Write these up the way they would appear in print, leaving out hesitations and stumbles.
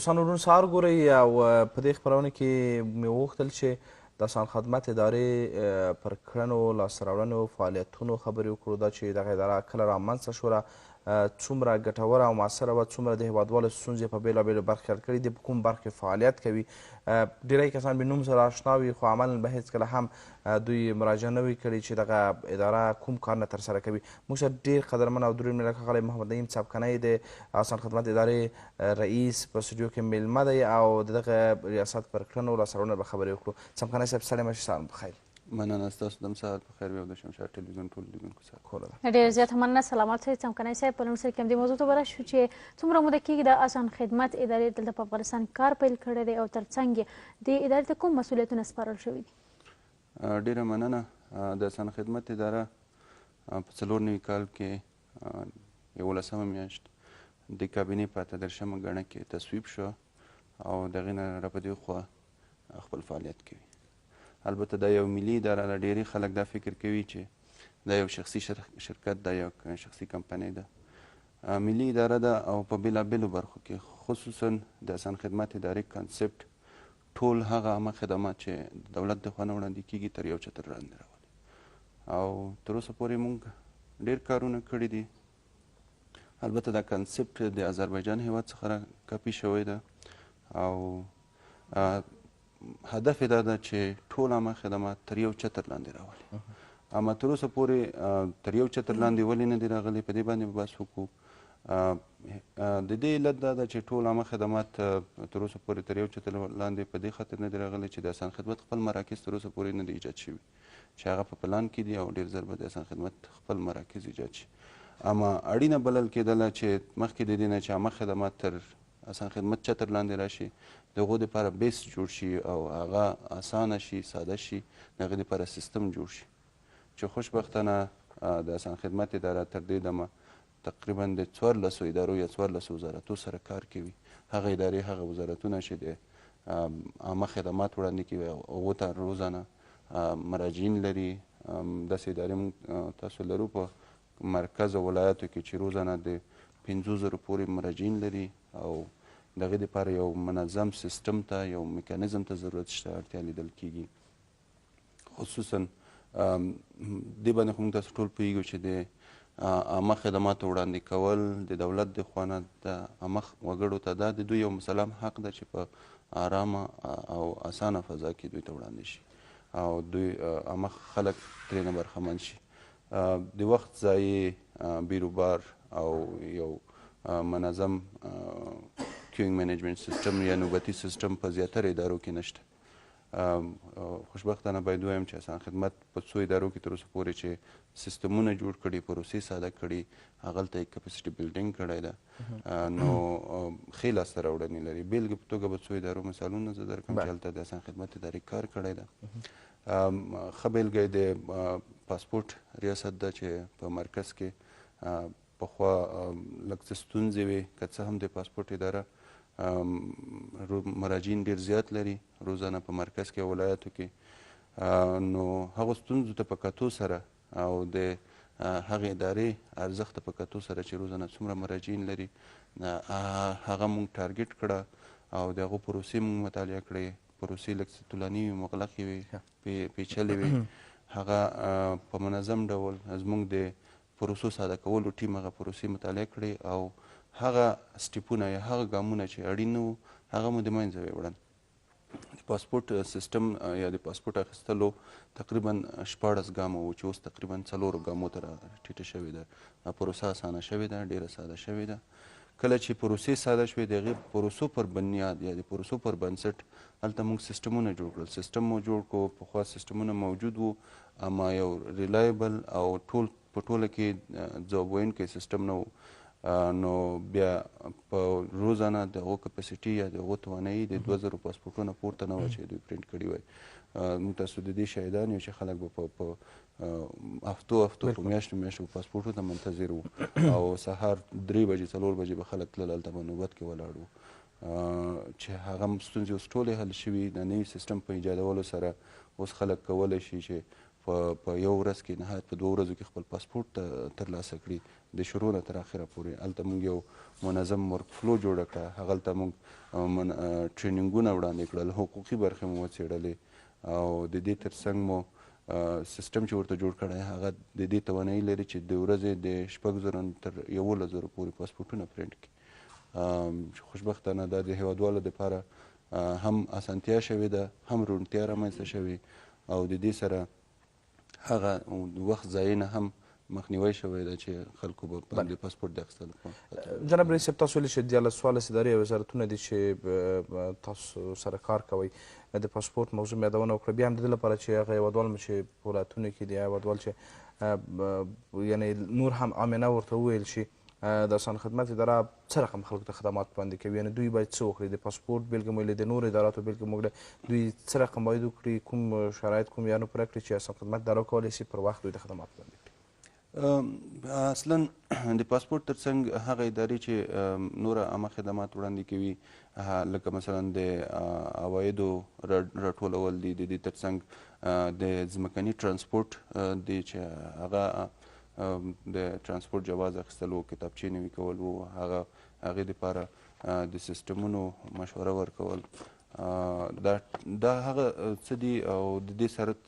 دوستان ورون سهار ګورئ او په دې خپرونه کې مې وغوښتل چې د آسان خدمت ادارې پر کړنو لاسته راوړنو فعالیتونو خبرې وکړو. دا چې دغه اداره کله رامنځته شوله څومره ګټوره او مؤثره وه، څومره د هېوادوالو ستونزې په بېلابېلو برخو کې حل کړي دي، په کوم برخو کې فعالیت کوي. ډېری کسان به نوم سره اشنا وي خو عملا به هېڅکله هم دوی مراجعه نه وي کړې چې دغه اداره کوم کارونه ترسره کوي. موږ سره ډېر قدرمن او دروند ملک ښاغلی محمد نعیم څپکنی د آسان خدمت ادارې رئیس په استودیو کې میلمه دی او د دغه ریاست پر کړنو لاسته راوړنو به خبرې وکړو. څپکنی صاحب ستړی مه شئ، سهار مو بخیر. مننه، ستاسو دم سهار په خیر وي او د شمشاد ټلویزیون ټولو لیدونکو سره کوله ده. ډېر زیاته مننه. سلامات اوسئ څمکنی صاحب. په لومړي سر کې همدې موضوع ته به راشو چې څومره موده کېږي د آسان خدمت ادارې دلته په افغانستان کار پیل کړی دی او ترڅنګ یې دې ادارې ته کوم مسؤلیتونه سپارل شوي دي؟ ډېره مننه. د آسان خدمت اداره په 4 کال کې 11 میاشت د کابینې په 18 ګڼه کې تصویب شوه او د هغې نه را په دې خوا خپل فعالیت کوي. البته دا یو ملي اداره ده. ډېری خلک دا فکر کوي چې دا یو شخصي شرکت ده، یو شخصي کمپنۍ ده. ملي اداره ده او په بېلابېلو برخو کې خصوصا د آسان خدمت ادارې کنسپټ ټول هغه عامه خدمات چې د دولت د خوا نه وړاندې کېږي تر یو چتر لاندې راولي او تر اوسه پورې موږ ډېر کارونه کړي دي. البته دا کنسپټ د آذربایجان هېواد څخه راکاپي شوی ده او هدف یې دا ده چې ټول عامه خدمات تر یو چتر لاندې راولي. اما تر اوسه پورې تر یو چتر لاندې ولې نه دي راغلي، په دې باندې به بحث وکړو. د دې علت دا ده چې ټول عامه خدمات تر اوسه پورې تر یو چتر لاندې په دې خاطر نه دي راغلي چې د آسان خدمت خپل مراکز تر اوسه پورې نه دي ایجاد شوي چې هغه په پلان کې دي او ډېر ژر به د آسان خدمت خپل مراکز ایجاد شي. اما اړینه بلل کېدله چې مخکې د دې نه چې عامه خدمات تر آسان خدمت چتر لاندې راشي، د هغو دپاره بیس جوړ شي او هغه اسانه شي، ساده شي، د هغې دپاره سیستم جوړ شي چې خوشبختانه د آسان خدمت اداره تر دې دمه تقریبا د 14 ادارو یا 14 وزارتو سره کار کوي. هغه ادارې هغه وزارتونه چې د عامه خدمات وړاندې کوي او هغو ته روزانه مراجعین لري. داسې ادارې موږ تاسو لرو په مرکز او ولایاتو کې چې روزانه د 5,000 پورې مراجعین لري او د هغې دپاره یو منظم سیستم ته، یو میکانیزم ته ضرورت شته، اړتیا لیدل کېږي. خصوصا دې باندې خو موږ تاسو ټول پوهېږو چې د عامه خدماتو وړاندې کول د دولت د خوا نه د عامه وګړو ته دا د دوی یو مسلم حق ده چې په آرامه او اسانه فضا کې دوی ته وړاندې شي او دوی عامه خلک ترېنه برخمن شي. د وخت ضایع، بیروبار او یو منظم کیوینګ مینجمنټ سیستم یا نوبتي سیستم په زیاتره ادارو کې نشته. خوشبختانه باید ووایم چې آسان خدمت په څو ادارو کې تر اوسه پورې چې سیستمونه جوړ کړي، پروسې ساده کړي، هغلته یې کپاسټي بلډینګ کړی ده، نو ښې لاسته راوړنې لري. بېلګې په توګه په څو ادارو مثالونه زه درکړم چې هلته د آسان خدمت ادارې کار کړی ده. ښه بېلګه یې د پاسپورټ ریاست ده چې په مرکز کې پخوا لږ څه ستونزې وې، که څه هم د پاسپورټ اداره مراجعین ډېر زیات لري روزانه په مرکز کې او ولایاتو کې، نو هغو ستونزو ته په کتو سره او د هغې ادارې ارزښت ته په کتو سره چې روزانه څومره مراجعین لري، هغه موږ ټارګېټ کړه او د هغو پروسې موږ مطالعه کړې. پروسې لږ څه طولاني وي، مغلقې وي، پیچلې وي. هغه په منظم ډول زموږ د پروسو ساده کولو ټیم هغه پروسې مطالعه کړې او هغه سټیپونه یا هغه ګامونه چې اړین نه وو هغه مو د منځه ویوړل. د پاسپورټ سیستم یا د پاسپورټ اخیستلو تقریبا 14 ګامه وو چې اوس تقریبا 4 ګامو ته راټیټه شوې ده. پروسه اسانه شوې ده، ډېره ساده شوې ده. کله چې پروسې ساده شوې د هغې پروسو پر بنیاد یا د پروسو پر بنسټ هلته موږ سیستمونه جوړ کړل. سیستم مو جوړ کړو، پخوا سیستمونه موجود وو اما یو ریلایبل او ټول په ټوله کې ځواب ویونکی سیستم نه و. نو بیا په روزانه د هغو کپاسټي یا د هغو توانایي د 2000 پاسپورټونه پورته نه وه چې دوی پرنټ کړي وای. موږ تاسو د دې شاهدان یو چې خلک به په هفتو په میاشتو پاسپورټو ته منتظر وو او سهار 3 بجې 4 بجې به خلک تلل، هلته به نوبت کې ولاړ وو چې هغه ستونزې اوس ټولې حل شوي. د نوي سیستم په ایجادولو سره اوس خلک کولی شي چې په یو ورځ کې نهایت په 2 ورځو کې خپل پاسپورټ ترلاسه کړي د شروع نه تر اخره پورې. هلته موږ یو منظم ورک فلو جوړه کړه. هغلته موږ ټرینینګونه وړاندې کړل، حقوقي برخې مو وڅېړلې او د دې ترڅنګ مو سیستم چې ورته جوړ کړی هغه د دې توانایي لري چې د ورځې د 6,000 تر 11,000 پورې پاسپورټونه پرنټ کړي. خوشبختانه دا د هیوادوالو دپاره هم اسانتیا شوې ده، هم روڼتیا رامنځته شوې او د دې سره هغه وخت ضایع نه هم مخنیوی شوی ده چې خلکو به د پاسپورټ د اخیستلو په جناب رئیس صاحب، تاسو ویلي چې 14 ادارې او وزارتونه دي چې تاسو سره کار کوئ د پاسپورټ موضوع مې یادونه وکړه. بیا هم د دې لپاره چې هغه هیوادوال مو چې په ولایتونو کې دي، هیوادوال چې یعنې نور هم امنه ورته وویل شي، د آسان خدمت اداره څه رقم خلکو ته خدمات وړاندې کوي؟ یعنې دوی باید څه وکړي؟ د پاسپورټ بېلګې مو د نورو اداراتو بېلګې مو دوی څه رقم باید وکړي؟ کوم شرایط کوم معیارونه پوره کړي چې آسان خدمت اداره وکولی شي پر وخت دوی ته خدمات وړاندې کړي؟ اصلا د پاسپورټ ترڅنګ هغه ادارې چې نور عامه خدمات وړاندې کوي لکه مثلا د عوایدو راټولول دي، د دې ترڅنګ د ځمکني ترانسپورټ دی چې هغه د ترانسپورټ جواز اخیستل و، کتابچې نوي کول و، هغې دپاره د سیسټمونو مشوره ورکول، دا هغه څه دي. او د دې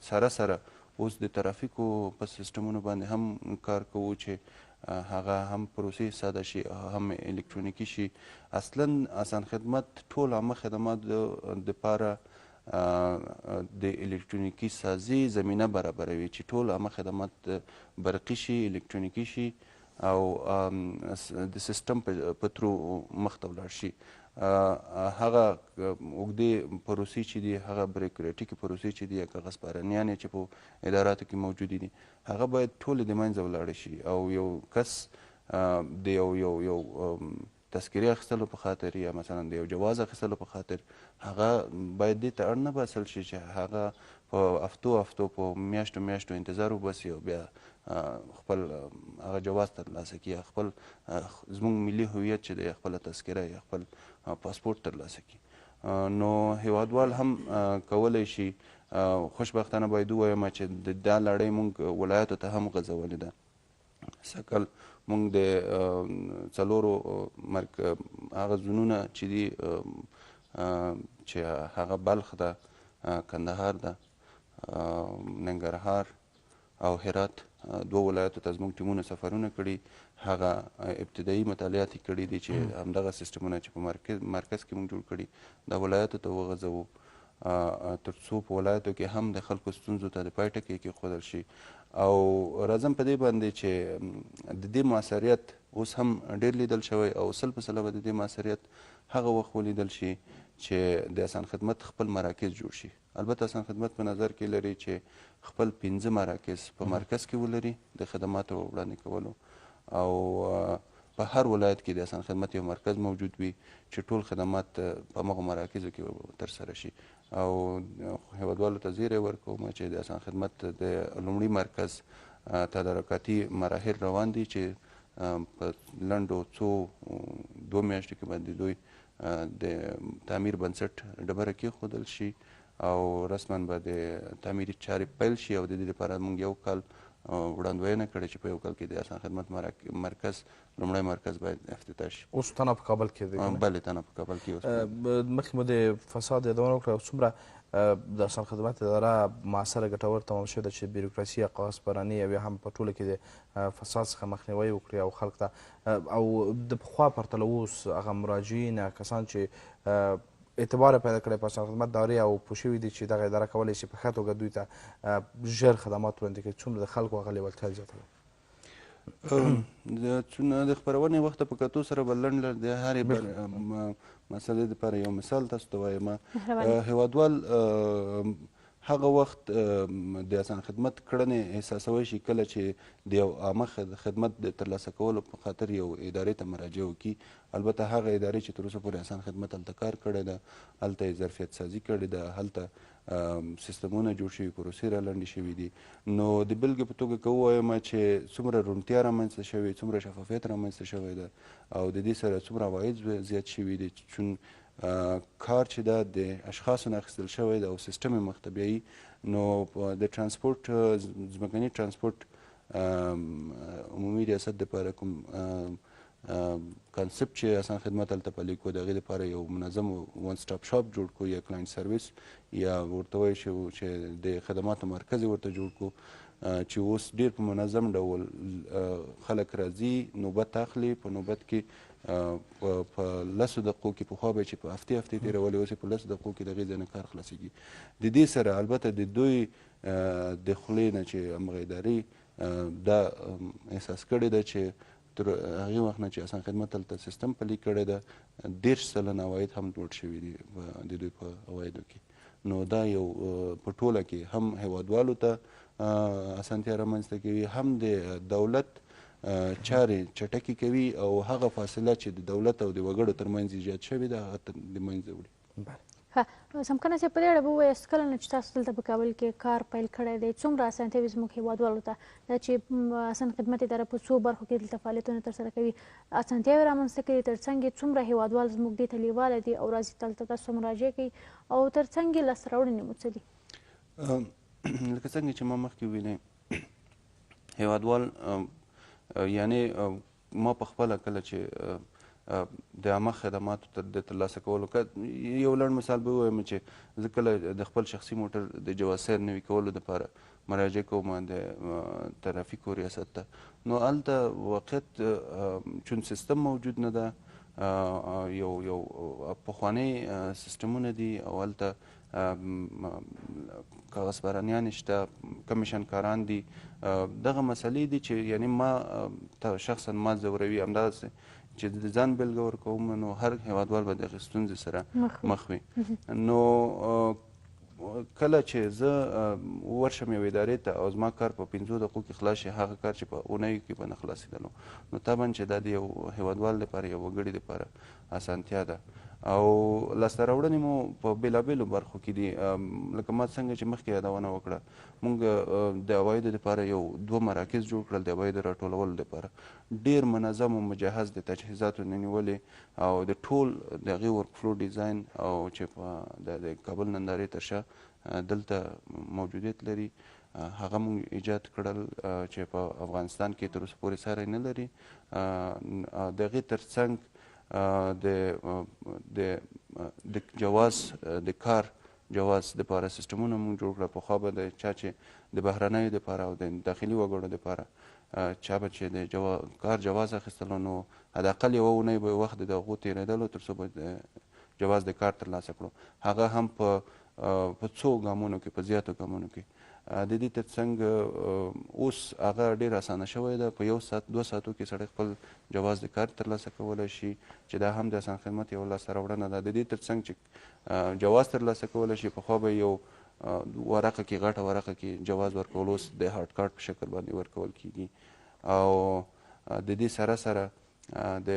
سره سره اوس د ترافیکو په سیسټمونو باندې هم کار کوو چې هغه هم پروسې ساده شي، هم الکترونیکي شي. اصلا آسان خدمت ټول عامه خدمات دپاره د الکترونیکي سازي زمینه برابروي چې ټول عامه خدمات برقي شي، الکترونیکي شي او د سیستم په ترو مخ ته ولاړ شي. هغه اوږدې پروسې چې دي، هغه بریکریټیکې پروسې چې دي، هغه سپارنیانې چې په اداراتو کې موجودې دي، هغه باید ټولې د منځه ولاړې شي او یو کس د یو تذکرې اخیستلو په خاطر یا مثلا د یو جواز اخیستلو په خاطر هغه باید دې ته اړ نه باسل شي چې هغه په هفتو په میاشتو انتظار وباسي او بیا خپل هغه جواز ترلاسه کړي، خپل زموږ ملي هویت چې دی، خپله تذکره یا خپل پاسپورټ ترلاسه کړي. نو هیوادوال هم کولی شي. خوشبختانه باید ووایم چې دا لړۍ موږ ولایاتو ته هم غځولې ده. سږ کال موږ د 4 هغه زونونه چې دي چې هغه بلخ ده، کندهار ده، ننګرهار او هرات، 2 ولایاتو ته زموږ ټیمونو سفرونه کړي. هغه ابتدایي مطالعات یې کړي دي چې همدغه سیسټمونه چې په مرکز کې موږ جوړ کړي دا ولایاتو ته وغځوو تر څو په ولایاتو کې هم د خلکو ستونزو ته د پای ټکی کېښودل شي. او راځم په دې باندې چې د دې موثریت اوس هم ډېر لیدل شوی او 100% به د دې موثریت هغه وخت ولیدل شي چې د آسان خدمت خپل مراکز جوړ شي. البته آسان خدمت په نظر کې لري چې خپل 15 مراکز په مرکز کې ولري د خدماتو وړاندې کولو، او په هر ولایت کې د آسان خدمت یو مرکز موجود وي چې ټول خدمات په هغو مراکزو کې ترسره شي. او هیوادوالو ته زیری ورکوم چې د آسان خدمت د لومړي مرکز تدارکاتي مراحل روان دي چې په لنډو 2 میاشتو کې باندې دوی د تعمیر بنسټ ډبره کېښودل شي او رسما به د تعمیري چارې پیل شي. او د دې لپاره موږ یو کال وړاندوینه کړې چې په یو کال کې د آسان خدمت مرکز لومړی مرکز باید افتتاح شي. اوس تنها په کابل کې دی؟ بلې، تنها په کابل کې. مخکې مو د فساد یادونه وکړه، څومره د آسان خدمت اداره معاصره ګټور تمام شوې ده چې بیروکراسي یا قواعد سپارنې او یا هم په ټوله کې د فساد څخه مخنیوی وکړي او خلک ته او د پخوا پرتله اوس هغه مراجعین کسان چې اعتبار پیدا کړی په آسان خدمت ادارې او پوه شوي دي چې دغه اداره کولی شي په ښه توګه دوی ته ژر خدمات وړاندې کړي، څومره د خلکو هغه لیوالتیا زیاتوي؟ د خپرونې وخت په کتو سره به لنډ د هرې مسلې دپاره یو مثال تاسو ته وایم. هیوادوال هغه وخت د آسان خدمت کړنې احساسوی شي کله چې د یو عامه خدمت د ترلاسه کولو په خاطر یو ادارې ته مراجعه وکړي. البته هغه ادارې چې تر اوسه پورې آسان خدمت هلته کار کړی ده، هلته یې ظرفیت سازي کړې ده، هلته سیستمونه جوړ شوي، پروسې را لنډې شوي دي. نو د بېلګې په توګه که ووایم چې څومره روڼتیا رامنځته شوې، څومره شفافیت رامنځته شوی ده او د دې سره څومره عواید زیات شوي دي. چون کار چې دا د اشخاصو نه اخیستل شوی ده او سیستم یې مخ ته بیایي نو د ترانسپورټ ځمکني ترانسپورټ عمومي ریاست دپاره کوم کانسپټ چې اسان خدمت هلته پلی کړو د هغې دپاره یو منظم ون سټاپ شاپ جوړ کړو یا کلاینټ سرویس یا ورته وایي چې د خدماتو مرکز یې ورته جوړ کړو چې اوس ډېر په منظم ډول خلک راځي نوبت اخلي په نوبت کې په 10 دقیقو کې پخوا به چې په هفتې تېرولې اوس یې په 10 دقیقو کې د هغې ځای نه کار خلاصېږي د دې سره البته د دوی د خولې نه چې همغه ادارې دا احساس کړې ده چې تر هغې وخت نه چې اسان خدمت هلته سیستم پلی کړی ده 10 عواید هم لوړ شوي دي د دوی په عوایدو کې نو دا یو په ټوله کې هم هیوادوالو ته اسانتیا رامنځته کوي هم د دولت چارې چټکې کوي او هغه فاصله چې د دولت او د وګړو ترمنځ ایجاد شوې ده هغه د منځه وړي. سمکنه صاحب په دې اړه به ووایاست کله نه چې تاسو دلته په کابل کې کار پیل کړی دی څومره اسانتیاوې زموږ هیوادوالو ته دا چې اسان خدمت اداره په څو برخو کې دلته فعالیتونه ترسره کوي اسانتیاوې رامنځته کوي تر څنګ یې څومره هیوادوال زموږ دې ته لیواله دي او راځي دلته تاسو مراجعه کوي او تر څنګ یې لاسته راوړنې مو څه دي؟ لکه څنګه چې ما مخکې ویلې هیوادوال یعنې ما په خپله کله چې د عامه خدماتو د ترلاسه کولو یو لنډ مثال به ووایم چې زه کله د خپل شخصي موټر د جواز سیر نوي کولو دپاره مراجعه کوم د ترافیکو ریاست ته نو هلته واقعیت چون سیستم موجود نه ده یو پخواني سیستمونه دي او هلته کاغذ بارانیان شته کمیشن کاران دي دغه مسلې دي چې یعنی ما شخصا ما ځوروي همداسې چې د ځان بېلګه ورکوم نو هر هیوادوال به دغې ستونزې سره مخ وي نو کله چې زه ورشم یو ادارې ته او زما کار په 5 دقیقو کې خلاص شي هغه کار چې په اونیو کې به نه خلاصېدلو نو طبعا چې دا د یو هیوادوال دپاره یو وګړي دپاره اسانتیا ده او لاسته راوړنې مو په بېلابېلو برخو کې دي لکه ما څنګه چې مخکې یادونه وکړه موږ د عوایدو دپاره یو 2 مراکز جوړ کړل د عوایدو راټولولو دپاره ډېر منظم او مجهز د تجهیزاتو نه نیولې او د ټول د هغې ورک فلو ډیزاین او چې په د کابل نندارې تر شا دلته موجودیت لري هغه موږ ایجاد کړل چې په افغانستان کې تر اوسه پورې ساری نه لري د هغې تر څنګ د جواز د کار جواز دپاره سیستمونه موږ جوړ کړه پخوا به د چا چې د بهرنیو دپاره او د داخلي وګړو دپاره چا به چې د کار جواز اخیستلو نو حداقل یوه اونۍ به وخت د هغو تېرېدلو تر څو به جواز د کار ترلاسه کړو هغه هم په څو ګامونو کې په زیاتو ګامونو کې د دې تر څنګ اوس هغه ډېر اسانه شوی ده په 1 ساعت 2 ساعتو کې سړی خپل جواز د کار ترلاسه کولی شي چې دا هم د اسان خدمت یوه لاسته راوړنه ده د دې تر څنګ چې جواز ترلاسه کولی شي پخوا به یو ورقه کې غټه ورقه کې جواز ورکول اوس د هارډ کارت په شکل باندې ورکول کیږي او د دې سره سره د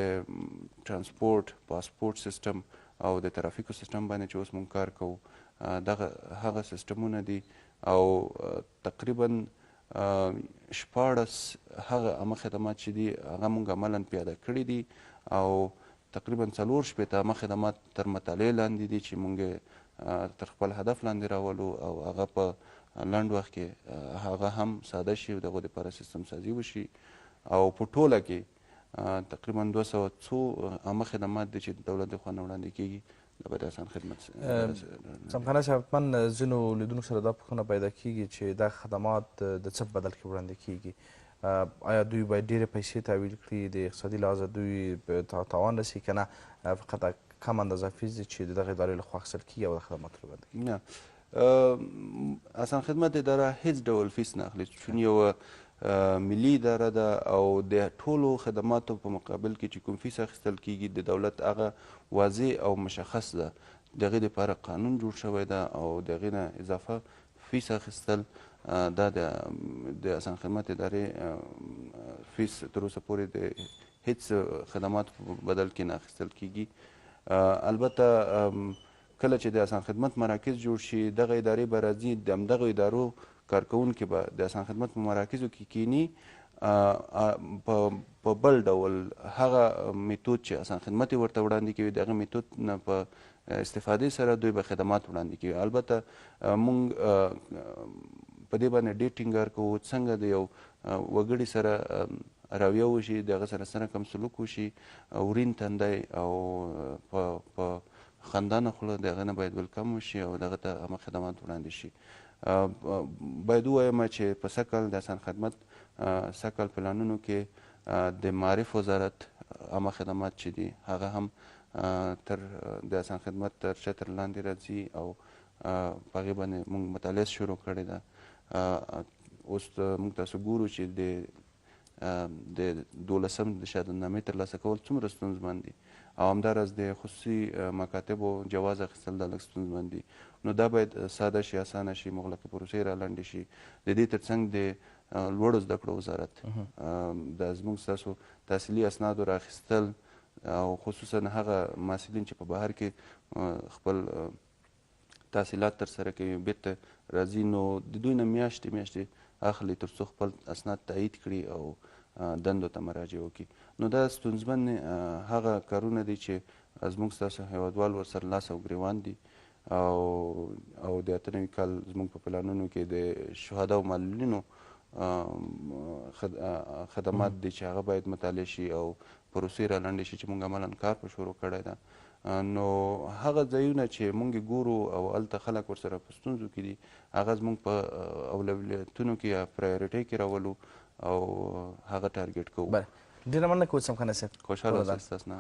ترانسپورټ پاسپورټ سیستم او د ترافیکو سیستم باندې چې اوس مونږ کار کوو دغه هغه سیستمونه دي او تقریبا 14 هغه عامه خدمات چې دي هغه مونږ عملا پیاده کړي دي او تقریبا 4 عامه خدمات تر مطالعې لاندې دي چې مونږ تر خپل هدف لاندې راولو او هغه په لنډ وخت کې هغه هم ساده شي او دغه دپاره سیستم سازي وشي او په ټوله کې تقریبا 200 عامه خدمات دي چې د دولت د خوا نه وړاندې کیږي دا به د اسان خدمت سمخانه صاحب حتما ځینو لیدونکو سره دا پوښتنه پیدا کیږي چې دا خدمات د څه بدل کې وړاندې کیږي آیا دوی باید ډېرې پیسې تحویل کړي د اقتصادي لحاظه دوی تاوان رسي که نه فقط کم اندازه فیس دي چې د دغه ادارې لخوا اخیستل کیږي او د خدماتو وړاندې کیږي نه اسان خدمت اداره هیڅ ډول فیس نه اخلي چون یوه ملي اداره ده او د ټولو خدماتو په مقابل کې چې کوم فیس اخیستل کیږي د دولت هغه واضح او مشخص ده د هغې دپاره قانون جوړ شوی ده او د هغې نه اضافه فیس اخیستل دا د اسان خدمت ادارې فیس تر اوسه پورې د هیڅ خدماتو په بدل کې نه اخیستل کیږي البته کله چې د اسان خدمت مراکز جوړ شي دغه ادارې به راځي د همدغو ادارو کارکوونکي به د اسان خدمت په مراکزو کې کینی په بل ډول هغه میتود چې اسان خدمت ورته وړاندې کوي د هغه میتود نه په استفادې سره دوی به خدمات وړاندې کوي. البته موږ په دې باندې ډېر ټینګار کوو څنګه د یو وګړي سره رویه وشي، د هغه سره کم سلوک وشي، ورین تندی او په خندانه خوله د هغه نه باید ویلکم وشي او دغه ته عامه خدمات وړاندې شي. باید ووایم چې په سږ کال د اسان خدمت سږ کال پلانونو کې د معارف وزارت عامه خدمات چې دي هغه هم تر د اسان خدمت تر چتر لاندې راځي او په هغې باندې موږ مطالعه شروع کړې ده. اوس موږ تاسو ګورو چې د 12 د شهادتنامې ترلاسه کول څومره ستونزمن دي او همداراز د خصوصي مکاتبو جواز اخیستل دا لږ ستونزمن دي. نو دا باید ساده شي، اسانه شي، مغلقې پروسې را لنډې شي. د دې ترڅنګ د لوړو زده کړو وزارت د زموږ ستاسو تحصیلي اسنادو را اخیستل او خصوصا هغه محصلین چې په بهر کې خپل تحصیلات ترسره کوي بیرته راځي، نو د دوی نه میاشتې اخلي تر څو خپل اسناد تایید کړي او دندو ته مراجعه وکړي. نو دا ستونزمن هغه کارونه دي چې زموږ ستاسو هیوادوال ورسره لاس او ګریوان دي او د 98 کال زموږ په پلانونو کې د شهدا او معلولینو خدمات دي چې هغه باید مطالعه شي او پروسې را لنډې شي چې موږ عملاً کار په شروع کړی ده. نو هغه ځایونه چې موږ ګورو او هلته خلک ورسره په ستونزو کې دي هغه زموږ په اولویتونو کې یا پرایورټۍ کې راولو او هغه ټارګېټ کوو. ډېره مننه کوچ سمخانه صاحب. خوشحاله اوسئ. ستاسو نه.